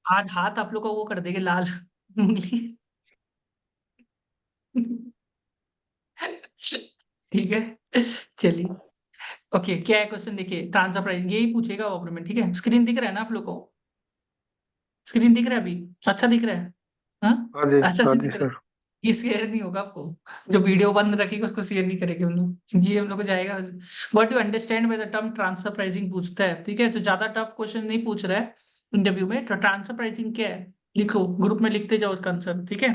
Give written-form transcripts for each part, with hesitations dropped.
आज हाथ आप लोग का वो कर देंगे लाल उंगली। ठीक है, चलिए। ओके, क्या है क्वेश्चन, देखिए ट्रांसफर प्राइसिंग यही पूछेगा वो में, ठीक है। स्क्रीन दिख रहा है ना आप लोग को? स्क्रीन दिख रहा है अभी? अच्छा दिख रहा है? हाँ, हाँ जी, अच्छा हाँ से जी दिख रहा है। सर। ये शेयर नहीं होगा आपको, जो वीडियो बंद रखेगा उसको शेयर नहीं करेंगे हम लोग, ये हम लोग को जाएगा। What you understand by the term transfer pricing पूछता है, ठीक है। तो ज्यादा टफ क्वेश्चन नहीं पूछ रहा है इंटरव्यू में। तो ट्रांसफर प्राइसिंग क्या है, लिखो ग्रुप में, लिखते जाओ उसका आंसर, ठीक है।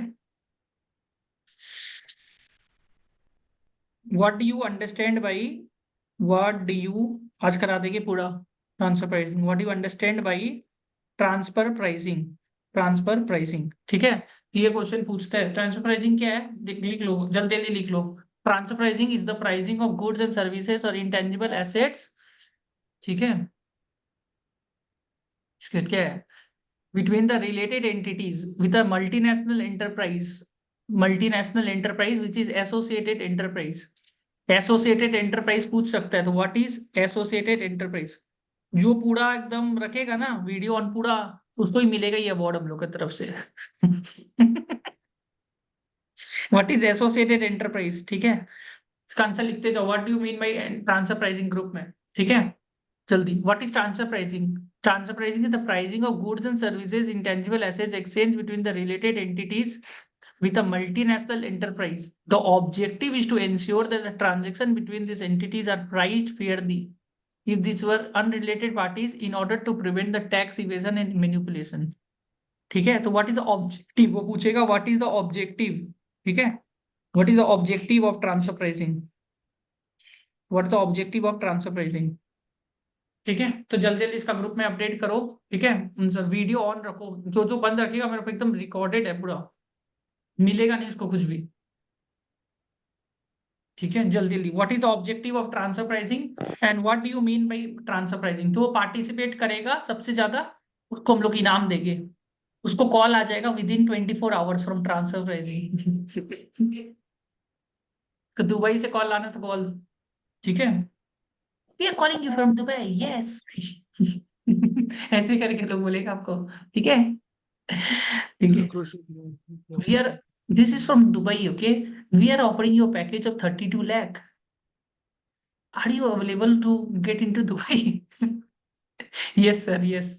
What do you understand by, what do you, आज करा देंगे पूरा transfer pricing. What do you understand by transfer pricing, transfer pricing, ठीक है। ये क्वेश्चन पूछता है ट्रांसफर प्राइसिंग क्या है, लिख लो जल्दी जल्दी लिख लो। Transfer pricing is the pricing of goods and services और इंटेंजिबल एसेट्स, ठीक है। इसके क्या है, between the related entities with a multinational enterprise which is associated enterprise. Associated enterprise पूछ सकता है, तो व्हाट इज एसोसिएटेड एंटरप्राइज। जो पूरा एकदम रखेगा ना वीडियो ऑन पूरा, उसको ही मिलेगा ये अवार्ड हम लोग की तरफ से। व्हाट इज एसोसिएटेड एंटरप्राइज, ठीक है। इसका आंसर लिखते जाओ, what do you mean by transfer pricing group में, ठीक है। जल्दी, what is transfer pricing? Transfer pricing is the pricing of goods and services intangible assets exchange between the related entities with a multinational enterprise. The objective is to ensure that the transaction between these entities are priced fairly if these were unrelated parties in order to prevent the tax evasion and manipulation. ठीक है, तो what is the objective वो पूछेगा, what is the objective, ठीक है। What is the objective of transfer pricing, what is the objective of transfer pricing, ठीक है। तो जल्दी जल्दी इसका ग्रुप में अपडेट करो, ठीक है। वीडियो ऑन रखो, जो जो बंद रखेगा मेरे को एकदम रिकॉर्डेड है पूरा, मिलेगा नहीं उसको कुछ भी, ठीक है। जल्दी जल्दी, what is the objective of transfer pricing and what do you mean by transfer pricing. तो वो पार्टिसिपेट करेगा सबसे ज्यादा, उसको हम लोग इनाम देंगे। उसको कॉल आ जाएगा within 24 hours from transfer pricing. तो दुबई से कॉल आना तो कॉल, ठीक है। We are calling you from Dubai, yes. ऐसे करके लोग बोलेगा आपको, ठीक है, ठीक है। We are, this is from Dubai, okay. We are offering you a package of 32 lakh. Are you available to get into Dubai? Yes sir, yes.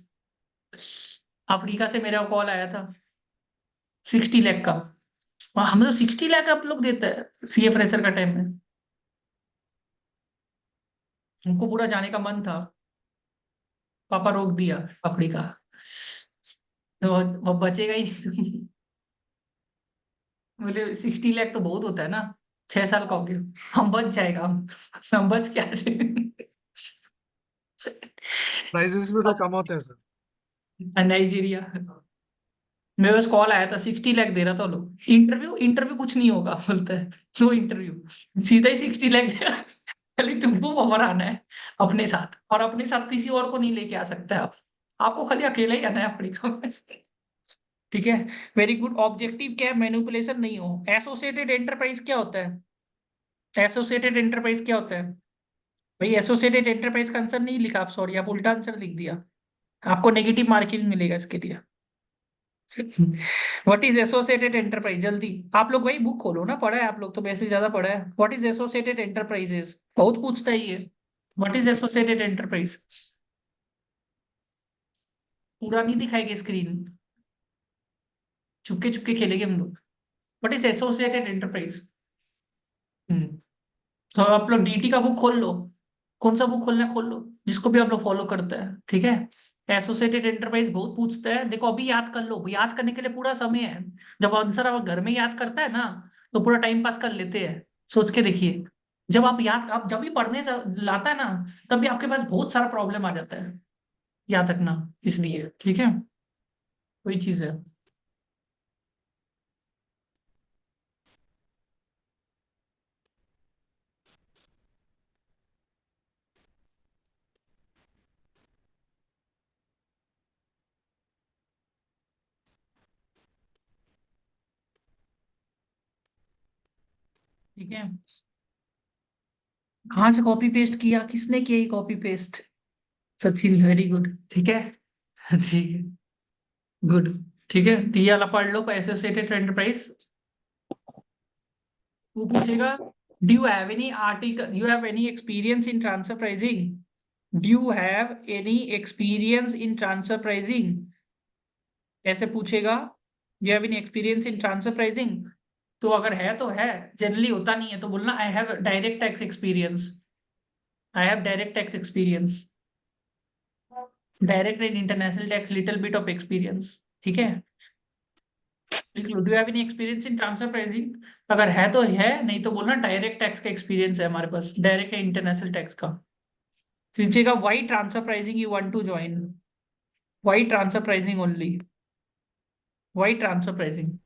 Africa से मेरा कॉल आया था 60 लाख का। हम तो 60 लाख आप लोग देते हैं सीए फ्रेशर का टाइम में। हमको पूरा जाने का मन था, पापा रोक दिया अफ्रीका। तो अब बचेगा ही नहीं। बोले 60 लाख तो बहुत होता है ना, 6 साल का हो गया, हम बच जाएगा, हम बच क्या जाए। प्राइजेस भी तो कम होते हैं सर। नाइजीरिया, मेरे पास कॉल आया था 60 लाख दे रहा था लोग। इंटरव्यू, इंटरव्यू कुछ नहीं होगा बोलता है, नो इंटरव्यू, सीधा ही 60 लाख दे। खाली तुमको वहां आना है अपने साथ, और अपने साथ किसी और को नहीं लेके आ सकते आप, आपको खाली अकेला ही आना है अफ्रीका में। ठीक है, वेरी गुड। ऑब्जेक्टिव क्या है, मैनिपुलेशन नहीं हो। एसोसिएटेड एंटरप्राइज क्या होता है, एसोसिएटेड एंटरप्राइज क्या होता है भाई? एसोसिएटेड एंटरप्राइज का आंसर नहीं लिखा आप, सॉरी, आप उल्टा आंसर लिख दिया, आपको नेगेटिव मार्किंग मिलेगा इसके लिए। व्हाट इज एसोसिएटेड एंटरप्राइज, जल्दी आप लोग वही बुक खोलो ना, पढ़ा है आप लोग तो, वैसे ज्यादा पढ़ा है। व्हाट इज एसोसिएटेड एंटरप्राइजेस, बहुत पूछता है ये। व्हाट इज एसोसिएटेड एंटरप्राइज, पूरा नहीं दिखाएगी स्क्रीन, चुपके चुपके खेलेंगे हम लोग। What is associated enterprise. तो आप लोग डीटी का बुक खोल लो, कौन सा बुक खोलना है खोल लो, जिसको भी आप लोग फॉलो करते हैं, ठीक है। एसोसिएटेड एंटरप्राइज बहुत पूछता है, देखो अभी याद कर लो, याद करने के लिए पूरा समय है। जब आंसर आप घर में याद करता है ना, तो पूरा टाइम पास कर लेते हैं। सोच के देखिए, जब आप याद, आप जब भी पढ़ने से लाता है ना, तब भी आपके पास बहुत सारा प्रॉब्लम आ जाता है याद रखना, इसलिए, ठीक है, वही चीज है। ठीक है, कहाँ से कॉपी पेस्ट किया, किसने किया ये copy paste? Sachin, very good, ठीक है। ठीक है, गुड। ठीक है, तो ये वाला पढ़ लो, एसोसिएटेड एंटरप्राइज। वो पूछेगा, do you have any article, you have any experience in transfer pricing, do you have any experience in transfer pricing, ऐसे पूछेगा। You have any experience in transfer pricing, तो अगर है तो है, जनरली होता नहीं है तो बोलना I have direct tax experience, I have direct tax experience, direct and international tax little bit of experience. ठीक है, लिख लो, do have any experience in transfer pricing, अगर है तो है, नहीं तो बोलना डायरेक्ट टैक्स का एक्सपीरियंस है हमारे पास, डायरेक्ट या इंटरनेशनल टैक्स का। पूछेगा why transfer pricing you want to join, why transfer pricing only, why transfer pricing,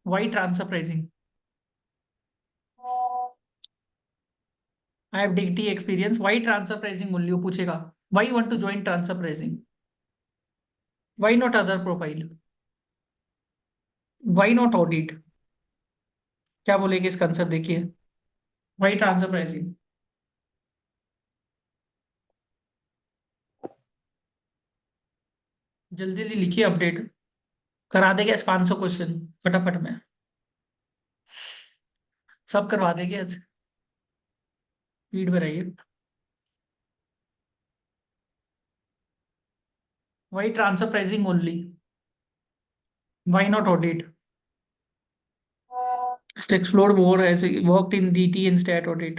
why transfer pricing, I have degree experience, why transfer pricing only, वो पूछेगा why want to join transfer pricing, why not other profile, why not audit, क्या बोलेगी इसका answer देखिए, why transfer pricing. जल्दी जल्दी लिखिए, update करा देंगे 500 क्वेश्चन फटाफट में, सब करवा देंगे आज, स्पीड में रहिए। Why transfer pricing only, why not audit, explore more as he worked in DT and stat audit.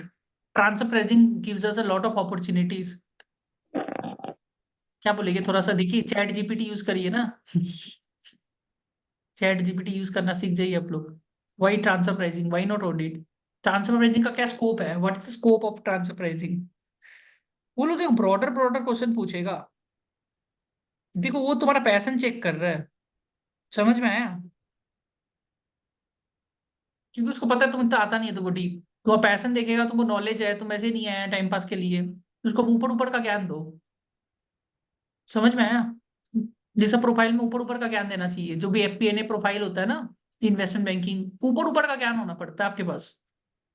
Transfer pricing gives us a lot of opportunities. क्या बोलेंगे, थोड़ा सा देखिए, चैट जीपीटी यूज करिए ना। चैट जीपीटी यूज करना सीख जाइए आप लोग। Why transfer pricing, why not audit, transfer pricing का क्या स्कोप है, what is the scope of transfer pricing. वो लोग देखो ब्रॉडर ब्रॉडर क्वेश्चन पूछेगा, देखो वो तुम्हारा पैशन चेक कर रहा है, समझ में आया, क्योंकि उसको पता है तुम इतना आता नहीं है तुमको डीप, तो पैशन देखेगा, तुमको नॉलेज है, तुम ऐसे नहीं आया टाइम पास के लिए, उसको ऊपर ऊपर का ज्ञान दो, समझ में आया। जैसा प्रोफाइल में ऊपर ऊपर का ज्ञान देना चाहिए, जो भी एफपीएनए प्रोफाइल होता है ना, इन्वेस्टमेंट बैंकिंग, ऊपर ऊपर का ज्ञान होना पड़ता है आपके पास,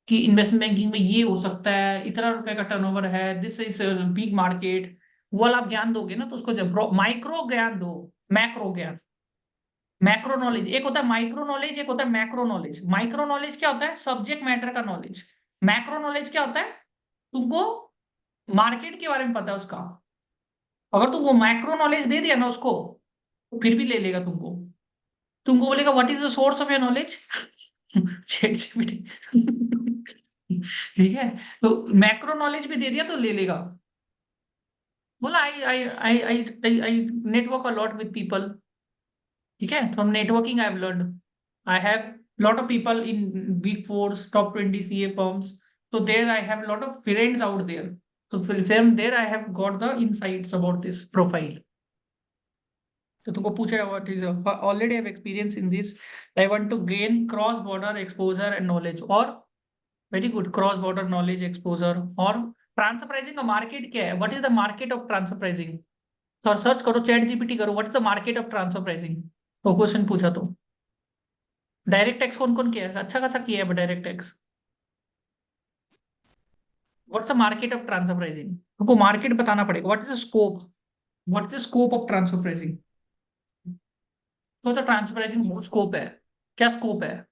कि इन्वेस्टमेंट बैंकिंग में ये हो सकता है, इतना रुपए का टर्नओवर है, दिस इज बिग मार्केट, वो वाला आप ज्ञान दोगे ना, तो उसको जब माइक्रो ज्ञान दो, मैक्रो ज्ञान, मैक्रो नॉलेज एक होता है, माइक्रो नॉलेज एक होता है मैक्रो नॉलेज। माइक्रो नॉलेज क्या होता है, सब्जेक्ट मैटर का नॉलेज। मैक्रो नॉलेज क्या होता है, तुमको मार्केट के बारे में पता है उसका, अगर तुम वो माइक्रो नॉलेज दे दिया ना उसको, तो फिर भी ले लेगा तुमको, तुमको बोलेगा what is the source of your knowledge, chat GPT. ठीक है, तो मैक्रो नॉलेज भी दे दिया तो ले लेगा। बोला I I I I I I network a lot with people, ठीक है, from networking I have learned, I have lot of people in big fours top 20 CA firms, so there I have a lot of friends out there, so from there I have got the insights about this profile। तो तुमको पूछा what is already have experience in this, I want to gain cross border exposure and knowledge, और very good, cross border knowledge exposure. और transfer pricing का market क्या है, what is the market of transfer pricing, तो search करो, ChatGPT करो, what is the market of transfer pricing, वो question पूछा तो। डायरेक्ट टैक्स कौन कौन किया है, अच्छा खासा किया है direct tax, what's the market of transfer pricing, तुमको मार्केट बताना पड़ेगा, what is the scope, what is the scope of transfer pricing, तो ट्रांसफर प्राइसिंग स्कोप है, क्या स्कोप है,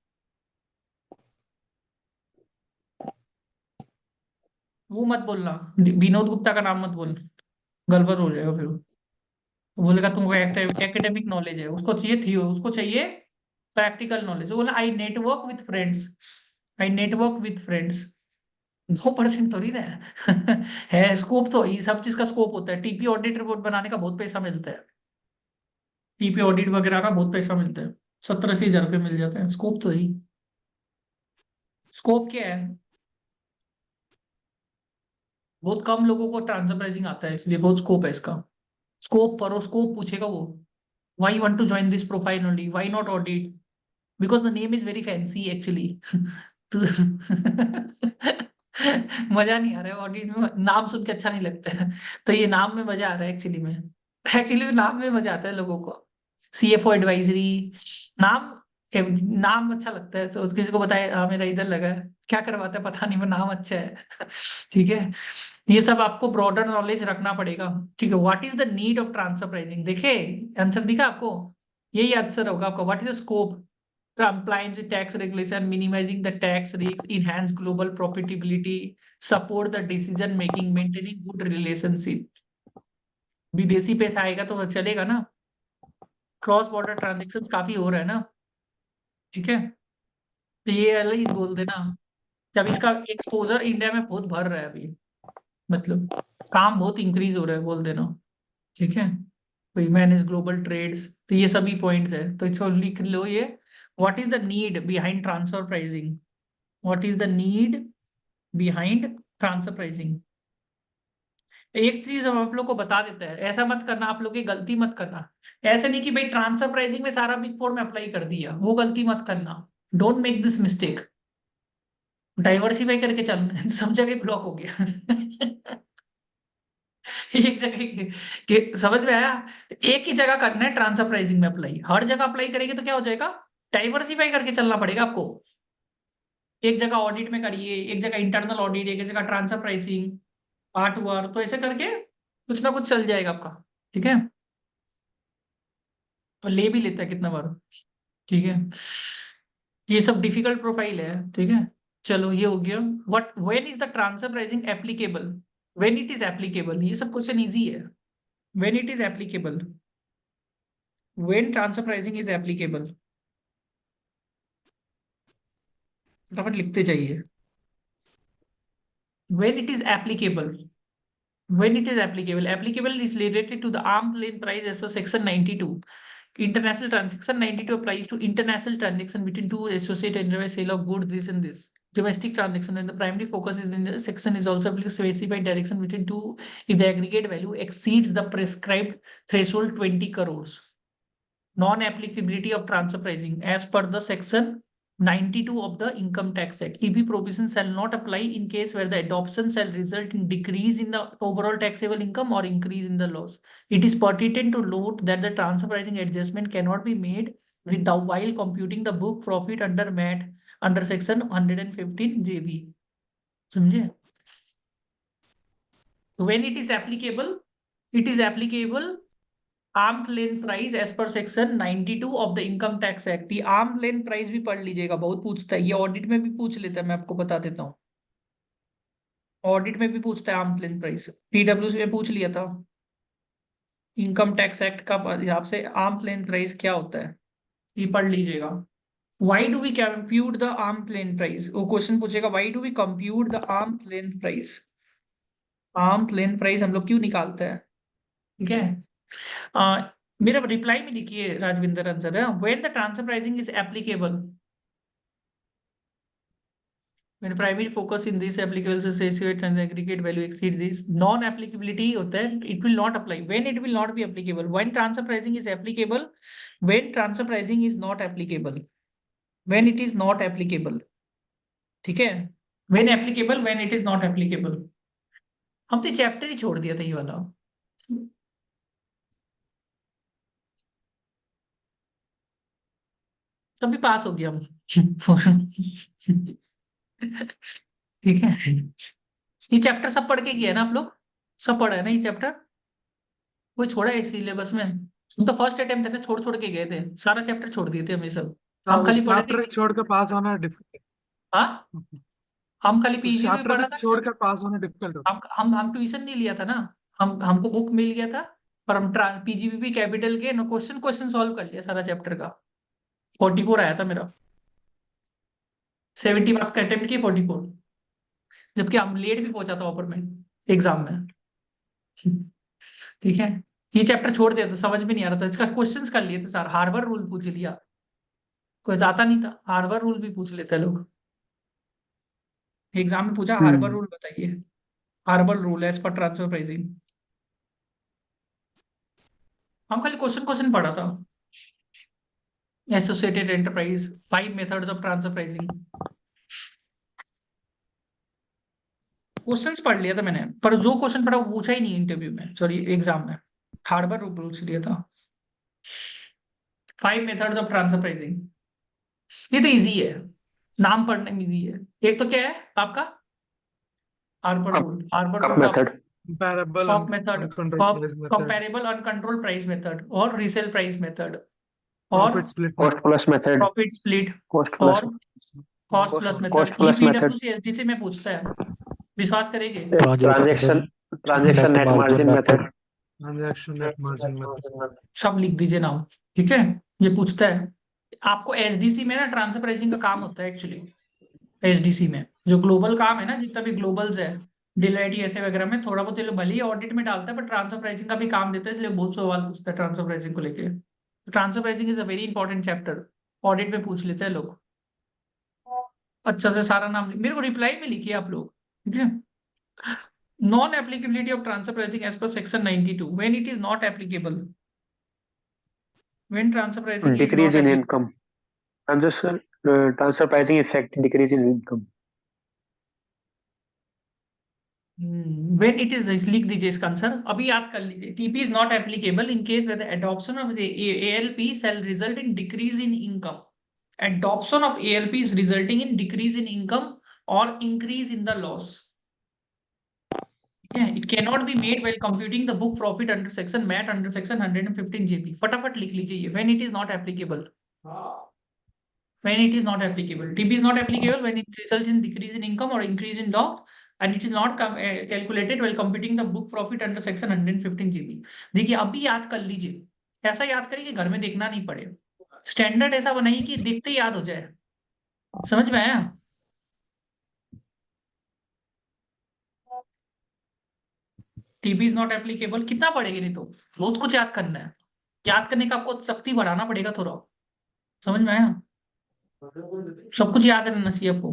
वो मत बोलना, विनोद गुप्ता का नाम मत बोलना, गड़बड़ हो जाएगा फिर, वो बोलेगा तुमको एकेडमिक नॉलेज है, उसको चाहिए थी, उसको चाहिए प्रैक्टिकल नॉलेज, वो बोला I network with friends, I network with friends, 2% थोड़ी ना है। है स्कोप, तो ये सब चीज का स्कोप होता है, टीपी ऑडिट रिपोर्ट बनाने का बहुत पैसा मिलता है, टीपी ऑडिट वगैरह का बहुत पैसा मिलता है, 70-80 हजार रुपये मिल जाते हैं, स्कोप तो ही, स्कोप क्या है, बहुत कम लोगों को ट्रांसफर प्राइसिंग आता है, इसलिए बहुत स्कोप है इसका, स्कोप पर स्कोप पूछेगा वो, why you want to join this profile only, why not audit, because the name is very fancy actually। तो मजा नहीं आ रहा है ऑडिट में, नाम सुन के अच्छा नहीं लगता है, तो ये नाम में मजा आ रहा है एक्चुअली में, एक्चुअली में नाम में मजा आता है लोगों को, सीएफओ एडवाइजरी, नाम, नाम अच्छा लगता है, तो किसी को बताए हाँ मेरा इधर लगा है, क्या करवाता है पता नहीं, पर नाम अच्छा है। ठीक है, ये सब आपको ब्रॉडर नॉलेज रखना पड़ेगा। ठीक है, what is the need of transfer pricing, देखिए आंसर दिखा आपको, यही आंसर होगा आपका। What is the scope, compliance with tax regulation, minimizing the tax risks, enhance global profitability, support the decision making, maintaining good relationship। विदेशी पैसा आएगा तो चलेगा ना, क्रॉस बॉर्डर ट्रांजेक्शन काफी हो रहा है ना, ठीक है। तो ये अलग बोल देना, जब इसका एक्सपोजर इंडिया में बहुत बढ़ रहा है अभी, मतलब काम बहुत इंक्रीज हो रहा है बोल देना, ठीक है। वही मैनेज ग्लोबल ट्रेड्स, तो ये सभी पॉइंट्स है, तो इसको लिख लो ये। What is the need behind transfer pricing, what is the need behind transfer pricing. एक चीज हम आप लोग को बता देते हैं, ऐसा मत करना आप लोग, ये गलती मत करना। ऐसे नहीं कि भाई ट्रांसफर प्राइसिंग में सारा बिग फोर में अप्लाई कर दिया, वो गलती मत करना। Don't make this mistake. Diversify करके चलना सब जगह ब्लॉक हो गया एक जगह समझ में आया, तो एक ही जगह करना है ट्रांसफर प्राइसिंग में अप्लाई, हर जगह अप्लाई करेंगे तो क्या हो जाएगा, डाइवर्सिफाई करके चलना पड़ेगा आपको। एक जगह ऑडिट में करिए, एक जगह इंटरनल ऑडिट, एक जगह ट्रांसफर प्राइसिंग, आठ बार, तो ऐसे करके कुछ ना कुछ चल जाएगा आपका, ठीक है। और ले भी लेता है कितना बार, ठीक है। ये सब डिफिकल्ट प्रोफाइल है, ठीक है। चलो ये हो गया। What when is the transfer pricing applicable, when it is applicable, ये सब क्वेश्चन इजी है। When it is applicable, when transfer pricing is applicable, फटाफट लिखते जाइए। When it is applicable, when it is applicable is related to the arm's length price as per section 92 international transaction 92 applies to international transaction between two associated enterprise sale of goods this and this domestic transaction and the primary focus is in the section is also applicable specified direction between two if the aggregate value exceeds the prescribed threshold 20 crores non-applicability of transfer pricing as per the section 92 of the Income Tax Act. TP provision shall not apply in case where the adoption shall result in decrease in the overall taxable income or increase in the loss. It is pertinent to note that the transfer pricing adjustment cannot be made without while computing the book profit under MAT under section 115 JB. समझे? When it is applicable arm length price as per section 92 of the income tax act. ये arm length price भी पढ़ लीजिएगा, बहुत पूछता है, ये audit में भी पूछ लेता है, मैं आपको बता देता हूँ। ऑडिट में भी पूछता है आर्म लेंथ प्राइस, पीडब्ल्यूसी में पूछ लिया था। इनकम टैक्स एक्ट का हिसाब से आर्म लेंथ प्राइस क्या होता है, ये पढ़ लीजिएगा। Why do we compute the arm length price, वो क्वेश्चन पूछेगा, why do we compute the arm length price, arm length price हम लोग क्यों निकालते हैं, ठीक है। मेरा रिप्लाई में लिखिए राजविंदर आंसर है, when the transfer pricing is applicable, when primary focus in this applicable to situate and aggregate value exceed this non applicability होता है, it will not apply when it will not be applicable, when transfer pricing is applicable, when transfer pricing is not applicable, when it is not applicable, ठीक है। when applicable, when it is not applicable। हम तो chapter ही छोड़ दिया था ये वाला, तभी पास हो गया हम ठीक है। ये चैप्टर सब पढ़ के गया ना आप लोग, सब पढ़ा है ना ये चैप्टर, कोई छोड़ा है इस सिलेबस में। हम तो फर्स्ट अटेम्प्ट था ना, छोड़ छोड़ के गए थे, सारा चैप्टर छोड़ दिए थे हम ये सब। हम उस खाली पढ़े थे चैप्टर छोड़ कर पास होना डिफिकल्ट। हाँ, हम खाली उस पीजी में चैप्टर पढ़ा को था क्या, छोड़कर पास होना डिफिकल्ट होता हम ट्यूशन नहीं लिया था ना, हम हमको बुक मिल गया था, पर हम पीजीबीपी कैपिटल के ना क्वेश्चन क्वेश्चन सॉल्व कर लिया सारा चैप्टर का। 44 आया था मेरा, 70 मार्क्स का अटेम्प्ट किए 44, जबकि हम लेट भी पहुंचा था ऊपर में एग्जाम में ठीक है। ये चैप्टर छोड़ दिया था, समझ में नहीं आ रहा था, इसका क्वेश्चंस कर लिए थे सर, हार्बर रूल पूछ लिया, कोई आता नहीं था, हार्बर रूल भी पूछ लेते हैं लोग। एग्जाम में पूछा हार्बर है। रूल बताइए, harbour rule as per transfer pricing, हम खाली क्वेश्चन क्वेश्चन पढ़ा था। Associated enterprise, 5 methods of transfer pricing, questions पढ़ लिया था मैंने, पर जो क्वेश्चन पढ़ा वो पूछा ही नहीं इंटरव्यू में, सॉरी एग्जाम में। हार्बर रूल पूछ लिया था, 5 मेथड्स ऑफ ट्रांसफर प्राइसिंग, ये तो इजी है, नाम पढ़ने में इजी है। एक तो क्या है आपका, harbour Cup- rule, harbour Cup rule का method. comparable cup method, uncontrolled price method, comparable uncontrolled price method और रीसेल प्राइस मेथड और profit split Cost plus method. Profit split Cost plus. और कॉस्ट प्लस मेथड। Cost ये plus method. पीडब्ल्यूसी SDC में पूछता है, विश्वास करेंगे? Transaction net margin method. transaction net margin method. सब लिख दीजिए नाम, ठीक है? ये पूछता है आपको एसडीसी में ना, ट्रांसफर प्राइसिंग का काम होता है एक्चुअली। एसडीसी में जो ग्लोबल काम है ना, जितना भी ग्लोबल्स है, डिलाइट ऐसे वगैरह में थोड़ा बहुत ये लोग भले ही ऑडिट में डालता है, पर ट्रांसफर प्राइसिंग का भी काम देता है, इसलिए बहुत सवाल पूछता है ट्रांसफर प्राइसिंग को लेके। Transfer pricing is a very important chapter, audit में पूछ लेते हैं लोग। अच्छा से सारा नाम मेरे को रिप्लाई में लिखिए आप लोग, ठीक है? Non applicability of transfer pricing as per section 92, when it is not applicable, when transfer pricing is Decrease not in applicable, income. Transaction transfer pricing effect. Decrease in income. when it is, लिख दीजिए इसका answer, अभी याद कर लीजिए। TP is not applicable in case where the adoption of the ALP shall result in decrease in income. Adoption of ALP is resulting in decrease in income or increase in the loss. Yeah, it cannot be made while computing the book profit under section MAT under section 115 JB. फटाफट लिख लीजिए ये, when it is not applicable. When it is not applicable, TP is not applicable when it results in decrease in income or increase in loss, and it is not calculated while computing the book profit under section 115 GB. देखिए अभी याद कर लीजिए, ऐसा याद करिए कि घर में देखना नहीं पड़े, स्टैंडर्ड ऐसा बनाइए कि देखते ही याद हो जाए। समझ में आया? टीपी इज नॉट एप्लीकेबल कितना पढ़ेंगे, नहीं तो बहुत कुछ याद करना है, याद करने का आपको शक्ति बढ़ाना पड़ेगा थोड़ा। समझ में आया? सब कुछ याद रहना चाहिए आपको।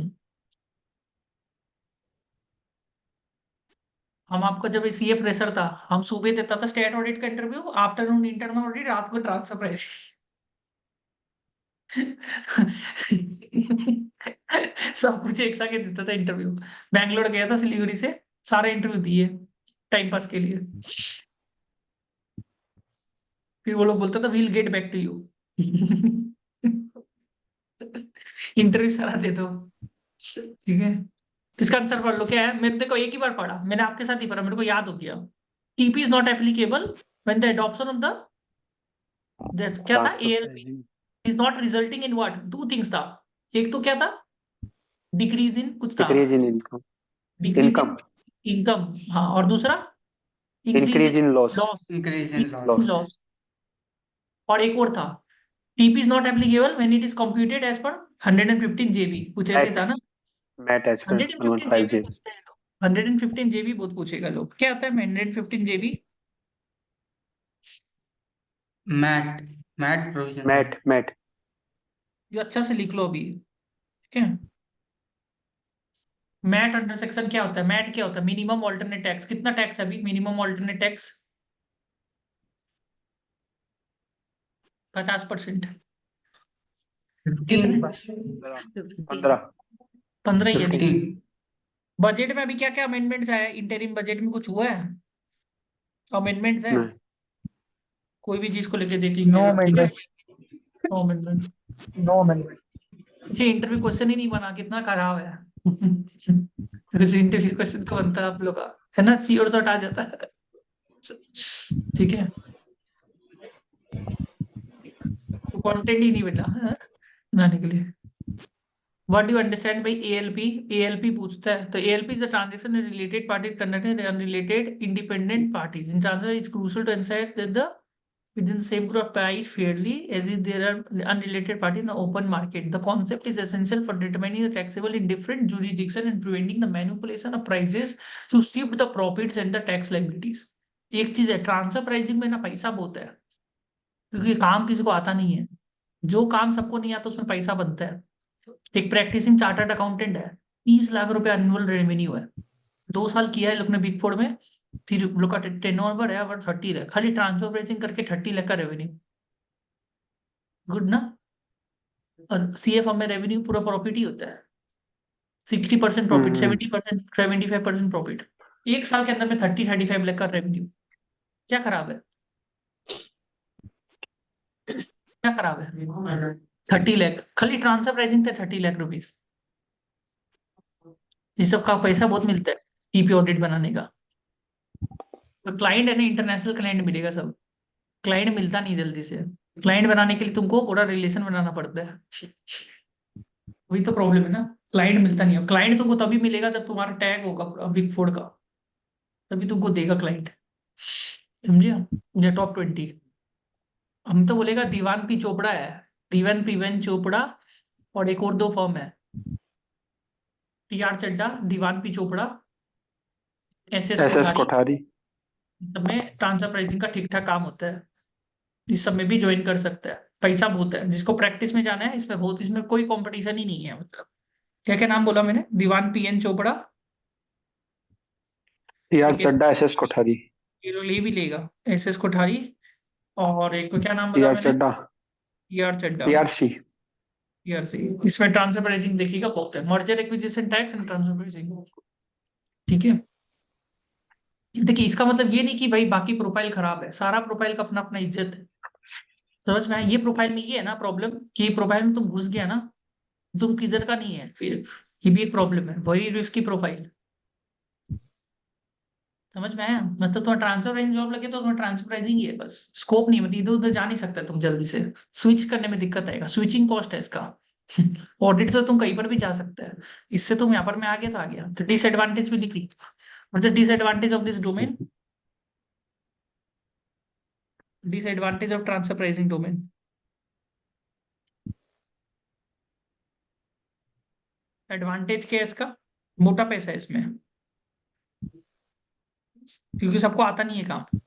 हम आपका जब सीए फ्रेशर था, हम सुबह देता था स्टेट ऑडिट का इंटरव्यू, आफ्टरनून इंटरनल ऑडिट, रात को ट्रांसफर प्राइस। सब कुछ एक साथ देता था इंटरव्यू। बैंगलोर गया था सिलीगुड़ी से, सारे इंटरव्यू दिए टाइम पास के लिए। फिर वो लोग बोलता था we'll get back to you. Interview सारा दे दो, ठीक है? तो इसका आंसर पढ़ लो क्या है। मैं देखो एक ही बार पढ़ा, मैंने आपके साथ ही पढ़ा, मेरे को याद हो गया। TP is not applicable when the adoption of the क्या था, Transfer ALP pricing. Is not resulting in what, two things था। एक तो क्या था, डिक्रीज इन कुछ था, Decrease in income. Decrease in Income. Income, हाँ, और दूसरा increase Increase in in loss. Loss, Increase in loss. Loss. Loss. और एक और था, TP is not applicable when it is computed as per 115 जेबी, कुछ ऐसे था ना। MAT as per 115 115 जेबी J. पूछते हैं लोग, 115 जेबी बहुत पूछेगा लोग, क्या आता है 115 जेबी? MAT provision. MAT. ये अच्छा से लिख लो अभी, ठीक है? मैट अंडर सेक्शन क्या होता है, मैट क्या होता है, मिनिमम ऑल्टरनेट टैक्स। कितना टैक्स है अभी मिनिमम ऑल्टरनेट टैक्स? 50%। 15%. 15. 15 ही है, देखिए 15. बजट में अभी क्या क्या अमेंडमेंट्स आया, इंटरिम बजट में कुछ हुआ है, अमेंडमेंट्स है? नहीं. कोई भी चीज को लेके देख लीजिए, No ठीक है? amendment. No amendment. No amendment. अच्छा इंटरव्यू क्वेश्चन ही नहीं बना, कितना खराब है। वैसे इंटरव्यू क्वेश्चन तो बनता है आप लोग का, है ना, सी और शॉर्ट आ जाता है, ठीक है? तो कंटेंट ही नहीं बना है बनाने के लिए। What do you understand by ALP? ALP पूछता है, तो ALP is the transaction in related parties conducted unrelated independent parties. In transaction, it's crucial to ensure that the within the same group price fairly as if there are unrelated parties in the open market. The concept is essential for determining the taxable in different jurisdiction and preventing the manipulation of prices to shift the profits and the tax liabilities. एक चीज है, transfer pricing में ना पैसा बहुत है, क्योंकि काम किसी को आता नहीं है। जो काम सबको नहीं आता उसमें पैसा बनता है। एक प्रैक्टिसिंग चार्टर्ड अकाउंटेंट है, 30 लाख रुपए एनुअल रेवेन्यू है, 2 साल किया है लोग ने बिग फोर में, फिर लोग का टर्नओवर है अगर 30 है, खाली ट्रांसफर प्राइसिंग करके 30 लाख का रेवेन्यू, गुड ना? और सीएफएम में रेवेन्यू पूरा प्रॉफिट ही होता है, 60% प्रॉफिट, 70%, 75% प्रॉफिट। 1 साल के अंदर में 30-35 लाख का रेवेन्यू, क्या खराब है? क्या खराब है? 30 लाख खाली ट्रांसफर प्राइसिंग थे, 30 लाख रुपीज, ये सब का पैसा बहुत मिलता है। ईपी ऑडिट बनाने का। तो क्लाइंट है ना, इंटरनेशनल क्लाइंट मिलेगा सब, क्लाइंट मिलता नहीं जल्दी से। क्लाइंट बनाने के लिए तुमको पूरा रिलेशन बनाना पड़ता है, वही तो प्रॉब्लम है ना, क्लाइंट मिलता नहीं है। क्लाइंट तुमको तभी मिलेगा जब तुम्हारा टैग होगा बिग फोर का, तभी तुमको देगा क्लाइंट, समझे। या टॉप 20, हम तो बोलेगा दीवान पी चोपड़ा है, दीवान पीवन चोपड़ा, और एक और 2 फर्म है, TR Chadha, Dewan P Chopra, SS SS Kothari. Kothari. सब में ट्रांसफर प्राइसिंग का ठीक ठाक काम होता है, इस सब में भी ज्वाइन कर सकता है। पैसा बहुत है, जिसको प्रैक्टिस में जाना है इसमें बहुत, इसमें कोई कंपटीशन ही नहीं है। मतलब क्या क्या नाम बोला मैंने, दीवान पीएन चोपड़ा, टीआर एक चड्डा, एसएस कोठारी। ये भी लेगा, एसएस कोठारी, और एक को क्या नाम बोला टीआर मैंने, चड्डा, टीआर चड्डा, टीआरसी। टीआरसी। इसमें ट्रांसफर प्राइसिंग देखिएगा बहुत है, merger acquisition tax and transfer pricing, ठीक है। देखिए इसका मतलब ये नहीं कि भाई बाकी प्रोफाइल खराब है, सारा प्रोफाइल का अपना अपना इज्जत है, समझ में आया। ये प्रोफाइल में ये है ना प्रॉब्लम, कि प्रोफाइल में तुम घुस गया ना, तुम किधर का नहीं है फिर, ये भी एक प्रॉब्लम है, वेरी रिस्की प्रोफाइल, समझ में आया। मतलब तुम्हारा ट्रांसफर प्राइसिंग जॉब लगे तो तुम्हारा ट्रांसफर प्राइसिंग ही है बस, स्कोप नहीं, मतलब इधर उधर जा नहीं सकते तुम जल्दी से, स्विच करने में दिक्कत आएगा, स्विचिंग कॉस्ट है इसका। ऑडिट तो तुम कहीं पर भी जा सकते हैं, इससे तुम यहाँ पर में आ गया तो आ गया। तो डिसएडवांटेज भी दिख रही, मतलब disadvantage of this domain, disadvantage of transfer pricing domain. Advantage क्या है इसका, मोटा पैसा है इसमें, क्योंकि सबको आता नहीं है काम।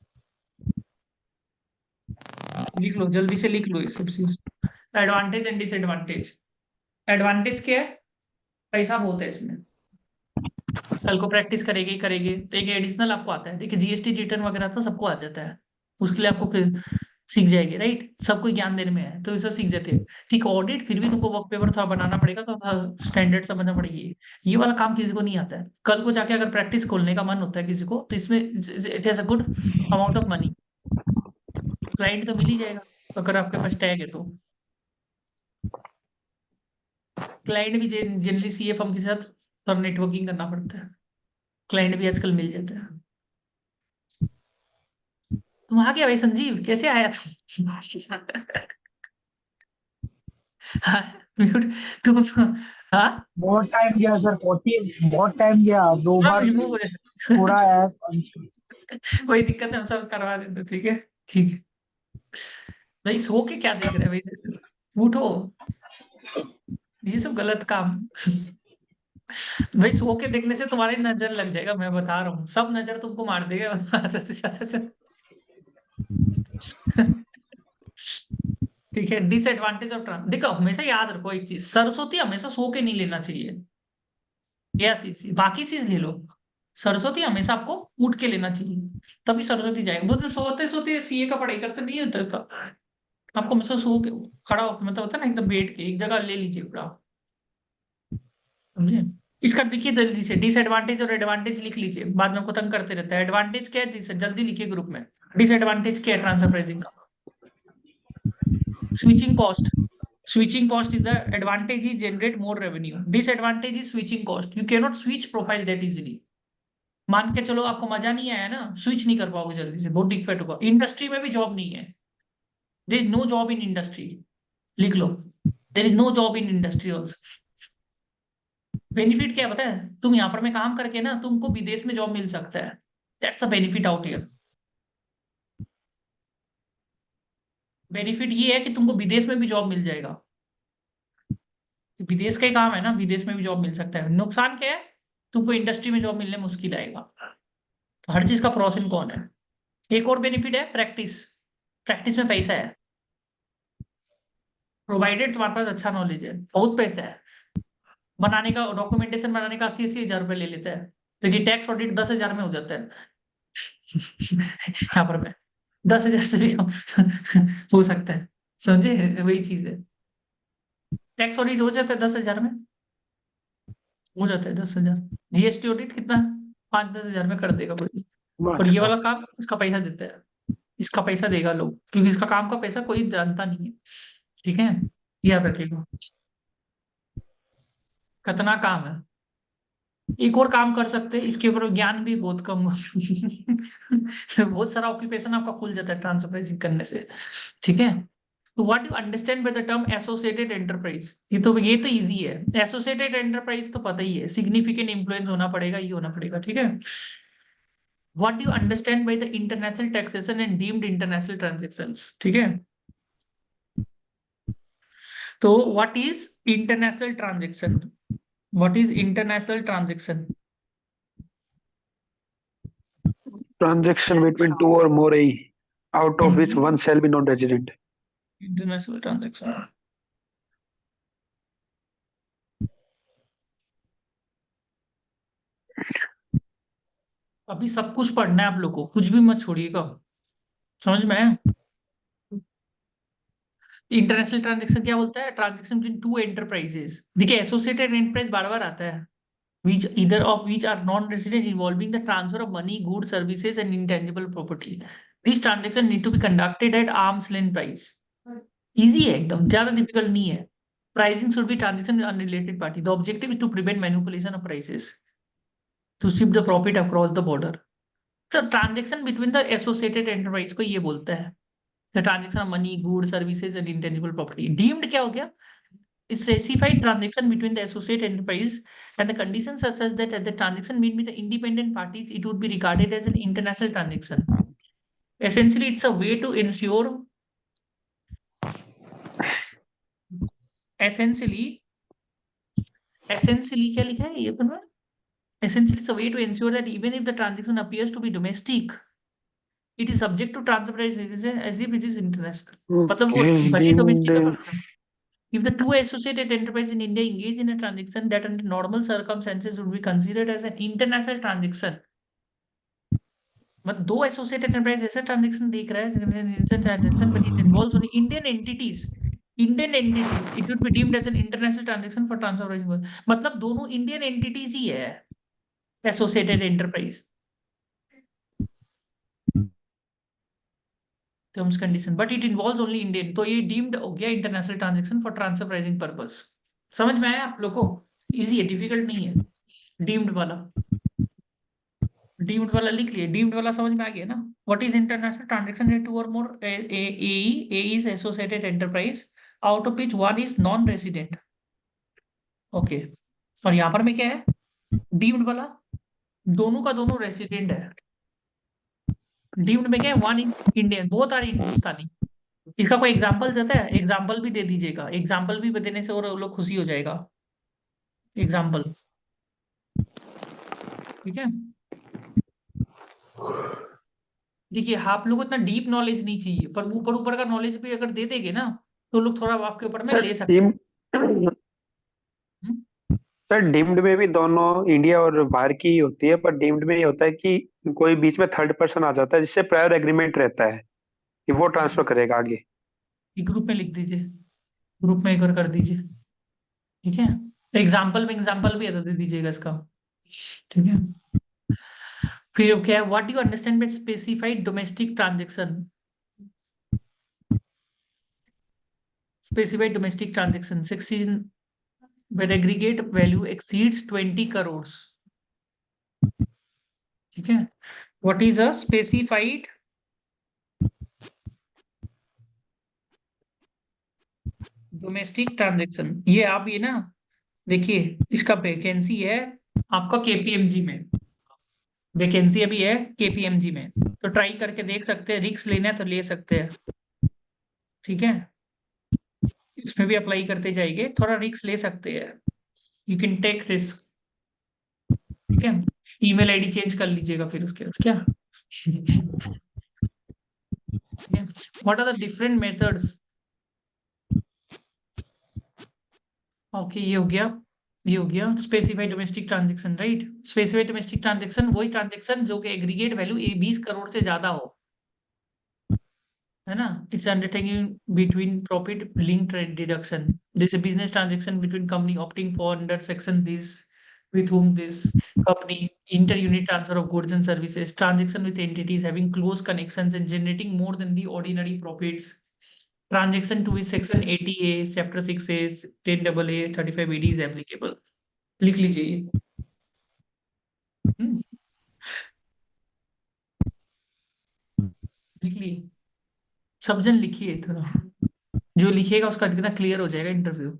लिख लो जल्दी से, लिख लो ये सब चीज, एडवांटेज एंड डिसएडवांटेज। एडवांटेज क्या है, पैसा बहुत है इसमें, कल को प्रैक्टिस करेंगे ही करेंगे तो एक एडिशनल आपको आता है। देखिए जीएसटी रिटर्न वगैरह तो सबको आ जाता है, उसके लिए आपको फिर सीख जाएगी, राइट, सबको ज्ञान देने में है तो इसे सीख जाते हैं। ठीक, ऑडिट फिर भी तुमको वर्क पेपर थोड़ा बनाना पड़ेगा, तो थोड़ा स्टैंडर्ड समझना पड़ेगी, ये वाला काम किसी को नहीं आता है। कल को जाके अगर प्रैक्टिस खोलने का मन होता है किसी को, तो इसमें it has a good amount of money, client तो मिल ही जाएगा अगर आपके पास टैग है तो। क्लाइंट भी जनरली सीए फर्म के साथ थोड़ा नेटवर्किंग करना पड़ता है, क्लाइंट भी आजकल मिल जाता है। तुम आ गया भाई संजीव, कैसे आया तुम? हाँ, म्यूट, तुम हाँ, बहुत टाइम गया सर, 40 बहुत टाइम गया, 2 बार रिमूव हो पूरा जाए। ऐप। कोई दिक्कत नहीं, हम सब करवा देंगे, ठीक है, ठीक है। भाई सो के क्या देख रहे हैं वैसे से, उठो, ये सब गलत काम। भाई सो के देखने से तुम्हारी नजर लग जाएगा, मैं बता रहा हूँ, सब नजर तुमको मार देगा। आधा से ज्यादा ठीक है। डिसएडवांटेज ऑफ ट्रांस, देखो हमेशा याद रखो एक चीज, सरस्वती हमेशा सो के नहीं लेना चाहिए, क्या चीज, बाकी चीज ले लो, सरस्वती हमेशा आपको उठ के लेना चाहिए, तभी सरस्वती जाएगा। बोलते सोते सोते सीए का पढ़ाई करते नहीं होता इसका, आपको हमेशा सो के, खड़ा होकर, मतलब होता है ना एकदम बैठ के एक जगह ले लीजिए पूरा, समझे। इसका देखिए जल्दी से, डिसएडवांटेज और एडवांटेज लिख लीजिए, बाद में आपको तंग करते रहता है। एडवांटेज क्या है, जल्दी लिखिए ग्रुप में। डिसएडवांटेज क्या है ट्रांसफर प्राइसिंग का, switching cost, switching cost is the advantage is generate more revenue, disadvantage is switching cost, you cannot switch profile that easily। मान के चलो आपको मजा नहीं आया ना, स्विच नहीं कर पाओगे जल्दी से, बहुत दिक्कत होगा। इंडस्ट्री में भी जॉब नहीं है, there is no job in industry, लिख लो, there is no job in industry also. Benefit क्या है पता है, तुम यहाँ पर में काम करके ना तुमको विदेश में जॉब मिल सकता है, that's the benefit out here. Benefit ये है कि तुमको विदेश में भी जॉब मिल जाएगा, विदेश का ही काम है ना, विदेश में भी जॉब मिल सकता है। नुकसान क्या है, तुमको इंडस्ट्री में जॉब मिलने मुश्किल आएगा। तो हर चीज का प्रोस एंड कॉन है। एक और बेनिफिट है प्रैक्टिस, प्रैक्टिस में पैसा है, प्रोवाइडेड तुम्हारे पास अच्छा नॉलेज है, बहुत पैसा है। बनाने का, डॉक्यूमेंटेशन बनाने का 80-80 हज़ार रुपये ले लेता है, लेकिन टैक्स ऑडिट 10 हज़ार में हो जाता है। यहाँ पर मैं 10 हज़ार से भी कम हो सकता है, समझे, वही चीज है। टैक्स ऑडिट हो जाता है 10 हज़ार में, हो जाता है 10 हज़ार। जीएसटी ऑडिट कितना, 5-10 हज़ार में कर देगा कोई, और ये वाला काम इसका पैसा देता है, इसका पैसा देगा लोग, क्योंकि इसका काम का पैसा कोई जानता नहीं है, ठीक है, याद रखिएगा। कितना काम है, एक और काम कर सकते हैं, इसके ऊपर ज्ञान भी बहुत कम बहुत सारा ऑक्यूपेशन आपका खुल जाता है ट्रांसफर प्राइसिंग करने से, ठीक है। तो what you understand by the term associated enterprise, ये तो इजी है। एसोसिएटेड एंटरप्राइज तो पता ही है, सिग्निफिकेंट इन्फ्लुएंस होना पड़ेगा, ये होना पड़ेगा, ठीक है। What you understand by the international taxation and deemed international transactions, ठीक है। तो what is international transaction, what is international transaction? Transaction between two or more A, out of which one shall be non-resident. International transaction, अभी सब कुछ पढ़ना है आप लोग को, कुछ भी मत छोड़िएगा, समझ में आया? इंटरनेशनल ट्रांजेक्शन क्या बोलता है? Transaction between two enterprises. देखिए एसोसिएटेड एंटरप्राइज बार बार आता है, which either of which are non-resident, involving the transfer of money, goods, services, and intangible property. These transactions need to be conducted at arm's length price. Easy है एकदम, ज्यादा difficult नहीं है। Pricing should be transaction with unrelated party. The objective is to prevent manipulation of prices, to shift the profit across the border. So transaction between the associated enterprise को ये बोलता है, the transaction of money, goods, services, and intangible property. Deemed क्या हो गया? It's specified transaction between the associate enterprise and the conditions such as that at the transaction made with the independent parties, it would be regarded as an international transaction. Essentially, it's a way to ensure, essentially क्या लिखा है ये अपन में? Essentially, it's a way to ensure that even if the transaction appears to be domestic, it is subject to transfer price as if it is international. मतलब वो Okay, भले domestic deemed, है, if the two associated enterprises in India engage in a transaction that under normal circumstances would be considered as an international transaction, मतलब दो associated enterprise ऐसा transaction देख रहा है transaction, but it involves only Indian entities, it would be deemed as an international transaction for transfer pricing. मतलब दोनों Indian entities ही है associated enterprise, terms condition, but it involves only Indian, तो ये डीम्ड हो गया international transaction for transfer pricing purpose. समझ में आया आप लोग को? इजी है, डिफिकल्ट नहीं है। डीम्ड वाला, डीम्ड वाला लिख लिए, डीम्ड वाला समझ में आ गया ना? What is international transaction two और more a is associated enterprise out of which one is non resident. Okay, और यहां पर में क्या है? डीम्ड वाला दोनों का दोनों रेसिडेंट है। डीम्ड में क्या है? One is Indian, both are Hindustani. इसका कोई एग्जांपल देता है? एग्जांपल भी दे दीजिएगा, एग्जांपल भी देने से और लोग खुशी हो जाएगा। एग्जांपल, ठीक है। देखिए आप लोग को इतना डीप नॉलेज नहीं चाहिए, पर ऊपर ऊपर का नॉलेज भी अगर दे देंगे ना, तो लोग थोड़ा आपके ऊपर में सर ले सकते डीम्ड, हैं। सर डीम्ड में भी दोनों इंडिया और बाहर की ही होती है, पर डीम्ड में ये होता है कि कोई बीच में थर्ड पर्सन आ जाता है जिससे प्रायर एग्रीमेंट रहता है कि वो ट्रांसफर करेगा आगे। ग्रुप में लिख दीजिए, ग्रुप में एक बार कर दीजिए, ठीक है। एग्जाम्पल में एग्जाम्पल भी दे दीजिएगा इसका, ठीक है। फिर क्या है? What you understand by specified domestic transaction, specified domestic transaction 16 where aggregate value exceeds 20 crores, ठीक है। What is a specified domestic transaction? ये आप ये ना देखिए, इसका वैकेंसी है आपका केपीएमजी में, वैकेंसी अभी है केपीएमजी में, तो ट्राई करके देख सकते हैं, रिक्स लेना है तो ले सकते हैं, ठीक है। इसमें भी अप्लाई करते जाएंगे, थोड़ा रिक्स ले सकते हैं, यू कैन टेक रिस्क, ठीक है। ईमेल आईडी चेंज कर लीजिएगा फिर उसके बाद क्या। What are the different methods? Okay, ये हो गया, ये हो गया specified domestic transaction, right. Specified domestic transaction वही ट्रांजैक्शन जो कि एग्रीगेट वैल्यू 20 करोड़ से ज्यादा हो, है ना। It's undertaking between profit linked deduction, this business transaction between company opting for under section this with whom this company inter-unit transfer of goods and services, transaction with entities having close connections and generating more than the ordinary profits, transaction to which section 80A chapter 6A 10AA 35AD is applicable। लिख लीजिए, लिख लिए? सब जन लिखिए थोड़ा, जो लिखेगा उसका कितना क्लियर हो जाएगा इंटरव्यू,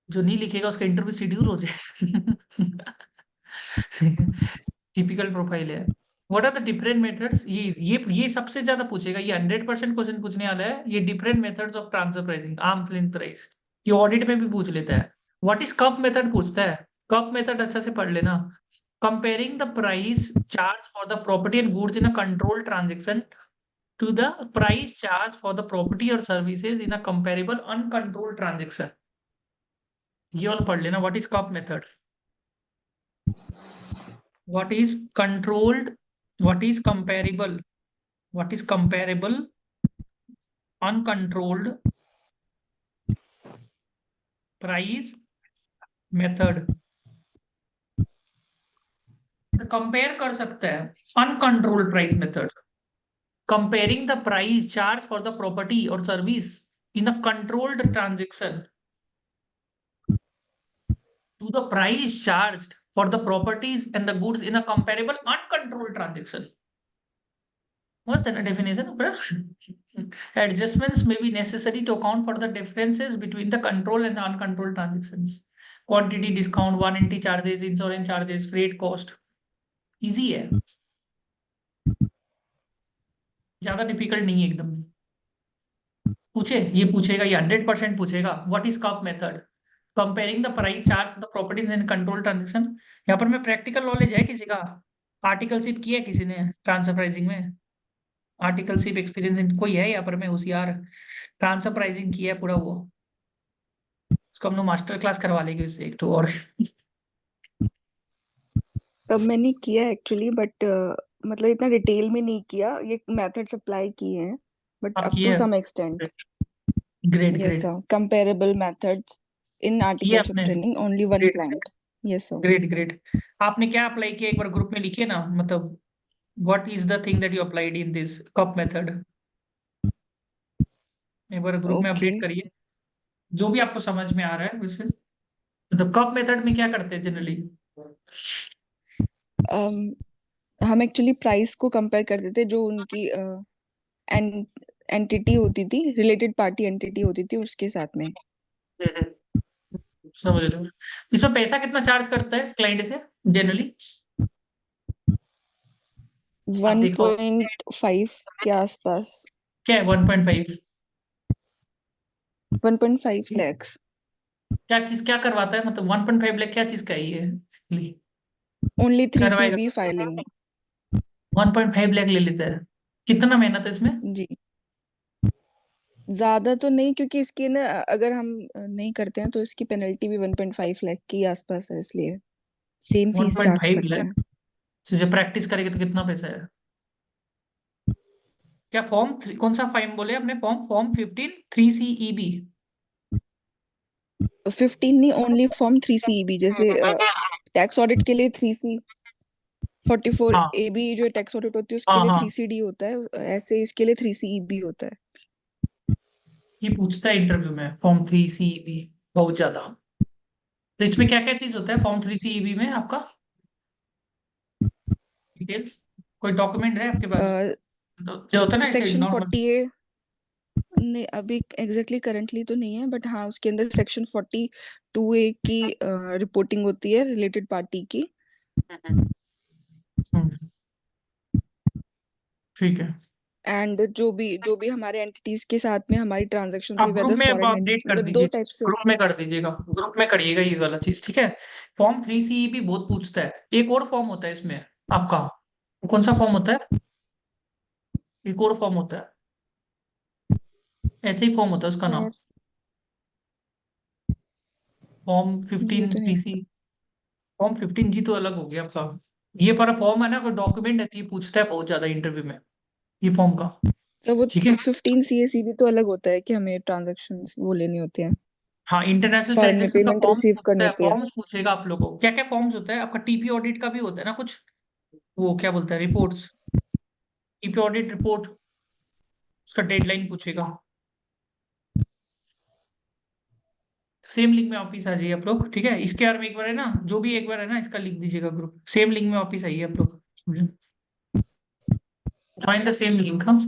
जो नहीं लिखेगा उसका इंटरव्यू शेड्यूल हो जाएगा। टिपिकल प्रोफाइल है। What are the different methods, ये सबसे ज्यादा पूछेगा, ये 100% क्वेश्चन पूछने वाला है, ये different methods of transfer pricing, arms length price, ये ऑडिट में भी पूछ लेता है। व्हाट इज कप मेथड पूछता है, कप मेथड अच्छा से पढ़ लेना। Comparing the price charge for the property and goods in a control transaction to the price charged for the property or services in a comparable uncontrolled transaction, ये वाला पढ़ लेना। What is cup method, what is controlled, what is comparable, what is comparable uncontrolled price method. Compare कर सकता है uncontrolled price method, comparing the price charged for the property or service in a controlled transaction to the price charged for the properties and the goods in a comparable uncontrolled transaction. What's the definition of it? Adjustments may be necessary to account for the differences between the control and the uncontrolled transactions. Quantity discount, warranty charges, insurance charges, freight cost. Easy है, ज्यादा difficult नहीं है एकदम। पूछे, ये पूछेगा, ये 100% पूछेगा। What is cup method, comparing the price charge the properties in control transaction. यहाँ पर मैं प्रैक्टिकल नॉलेज है किसी का, आर्टिकलशिप किया है किसी ने ट्रांसफर प्राइसिंग में, आर्टिकलशिप एक्सपीरियंस कोई है यहाँ पर में होशियार, ट्रांसफर प्राइसिंग किया है पूरा वो, उसको हम लोग मास्टर क्लास करवा लेंगे उससे एक तो। और तब मैंने किया एक्चुअली, बट मतलब इतना डिटेल में नहीं किया, ये मेथड्स अप्लाई किए हैं बट आप अप किए टू हैं? Some extent. Great yes great, sir, comparable methods in किए आर्टिकलशिप आपने? Training, only one great client. Yes sir. Great great. आपने क्या अप्लाई किया एक बार ग्रुप में लिखिए ना, मतलब what is the thing that you applied in this cup method, एक बार ग्रुप में ओके। अपडेट करिए जो भी आपको समझ में आ रहा है वैसे। मतलब कप मेथड में क्या करते हैं जनरली? हम एक्चुअली प्राइस को कंपेयर करते थे, जो उनकी एंटिटी होती थी, रिलेटेड पार्टी एंटिटी होती थी उसके साथ में। समझ रहे हो? इसमें पैसा कितना चार्ज करता है क्लाइंट से जनरली? आप देखो 1.5 के आसपास। क्या है 1.5? 1.5 lakhs। क्या चीज क्या करवाता है, मतलब 1.5 लाख क्या चीज का है ये ओनली करवाएगा? 3CB filing. 1.5 लाख ले लेता है, कितना मेहनत है इसमें? जी, ज्यादा तो नहीं, क्योंकि इसकी ना अगर हम नहीं करते हैं तो इसकी पेनल्टी भी 1.5 लाख के आसपास है, इसलिए सेम फीस चार्ज 1.5 करते लाख हैं। तो जब प्रैक्टिस करेगी तो कितना पैसा है? क्या कौन सा फाइम बोले आपने, फॉर्म 15 3CEB? 15 नहीं, ओनली फॉर्म 3CEB। जैसे टैक्स ऑडिट के लिए 3C, 44 हाँ AB जो टैक्स ऑडिट होती है उसके हाँ लिए हाँ, 3CD होता है, ऐसे इसके लिए 3CEB होता है। ये पूछता है इंटरव्यू में फॉर्म 3CEB बहुत ज्यादा। तो इसमें क्या क्या चीज होता है फॉर्म 3CEB में आपका, डिटेल्स? कोई डॉक्यूमेंट है आपके पास? तो जो होता है ना ऐसे सेक्शन नॉर्मल। 48 नहीं, अभी एग्जैक्टली करंटली तो नहीं है, बट हाँ उसके अंदर सेक्शन 42A की रिपोर्टिंग होती है रिलेटेड पार्टी की। ठीक है, एंड जो भी हमारे एंटिटीज के साथ में हमारी ट्रांजैक्शन थी, आप ग्रुप वेदर में फॉरेन एंड अपडेट कर मतलब दो दीजिए, टाइप से ग्रुप होते में हैं। कर दीजिएगा, ग्रुप में करिएगा ये वाला चीज, ठीक है? फॉर्म 3CEB बहुत पूछता है। एक और फॉर्म होता है इसमें आपका, वो कौन सा फॉर्म होता है? एक और फॉर्म होता है, ऐसे ही फॉर्म होता है उसका नाम, और फॉर्म ये 15 तो नहीं 3C। पता। फॉर्म 15G तो अलग हो गया आपका। ये पर फॉर्म है ना, कोई डॉक्यूमेंट है तो ये पूछता है बहुत ज्यादा इंटरव्यू में, ये फॉर्म का। तो वो ठीक है, 15 CACB तो अलग होता है कि हमें ट्रांजैक्शंस वो लेनी होती हैं, हाँ इंटरनेशनल फॉरेन में ट्रांजेक्शन का पेमेंट फॉर्म रिसीव करनी पूछता है, होती है। फॉर्म्स पूछेगा आप लोगों को। क्या क्या फॉर्म्स होता है आपका? टीपी ऑडिट का भी होता है ना कुछ, वो क्या बोलता है, रिपोर्ट्स, टीपी ऑडिट रिपोर्ट, उसका डेडलाइन पूछेगा। सेम लिंक में वापिस आ जाइए आप लोग, ठीक है? इसके बारे में एक बार है ना, जो भी एक बार है ना इसका लिख दीजिएगा ग्रुप, सेम लिंक में वापिस आइए आप लोग। join the same link, huh?